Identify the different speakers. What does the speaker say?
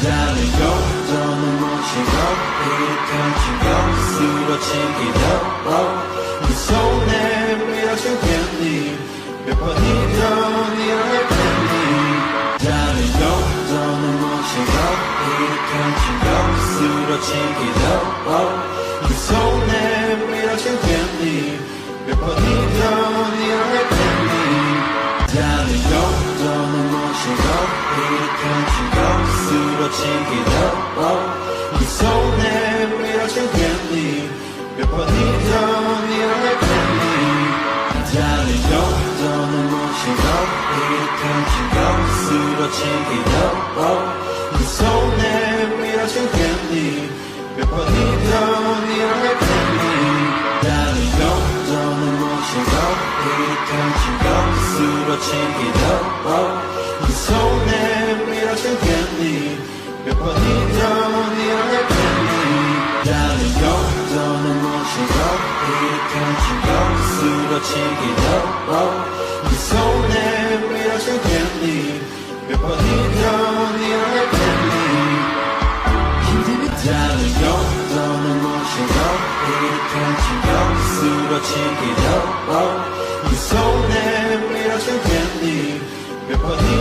Speaker 1: Darling, go, don't want you go, here can't you go, 수로 챙기려, 네 손에 밀어준 candy, 몇 번이든 이럴 텐데. Darling, go, don't want you go, here can't you go, 수로 챙기려, 네 손에 밀어준 candy, 몇 번이든 이럴 텐데. Darling, go, don't want you go, here can't you go, 수로 챙기려, 네 손에 밀어준 candy, 몇 번이든 이럴 텐데. Darling, go, don't want you go, here can't you go, 수로 챙기려, 네 손에 밀어준 candy, 몇 번이든 이럴 텐데. Darling, go, don't want you go, here can't you go, 수로 챙기려, 네 손에 밀어준 candy, 몇 번이든 이럴 텐데. Darling, go, don't want you go, here can't you go, 수로 챙기려, 네 손에 밀어준 candy, 몇 번이든 이럴 텐데. Darling, go, don't want you go, here can't you go, 수로 챙기려, 네 손에 밀어준 candy, 몇 번이든